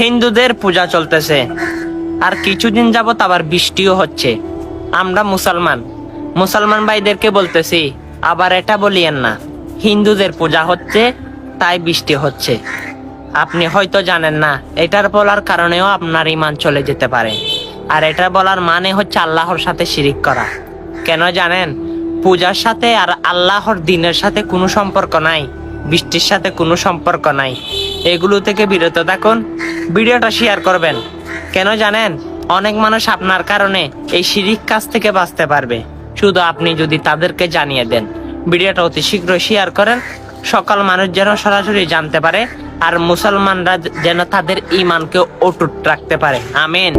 হিন্দুদের পূজা চলতেছে, আর কিছুদিন যাবত আবার বৃষ্টিও হচ্ছে। আমরা মুসলমান ভাইদেরকে বলতেছি, আবার এটা বলিয়েন না হিন্দুদের পূজা হচ্ছে তাই বৃষ্টি হচ্ছে। আপনি হয়তো জানেন না, এটার বলার কারণেও আপনার ঈমান চলে যেতে পারে। আর এটা বলার মানে হচ্ছে আল্লাহর সাথে শিরিক করা। কেন জানেন? পূজার সাথে আর আল্লাহর দিনের সাথে কোনো সম্পর্ক নাই, বৃষ্টির সাথে কোনো সম্পর্ক নাই। এগুলো থেকে বিরত থাকুন। ভিডিওটা শেয়ার করবেন। কেন জানেন? অনেক মানুষ আপনার কারণে এই শিরিক কাজ থেকে বাঁচতে পারবে, শুধু আপনি যদি তাদেরকে জানিয়ে দেন। ভিডিওটা অতি শীঘ্র শেয়ার করেন, সকল মানুষ যেন সরাসরি জানতে পারে, আর মুসলমানরা যেন তাদের ঈমানকে অটুট রাখতে পারে। আমিন।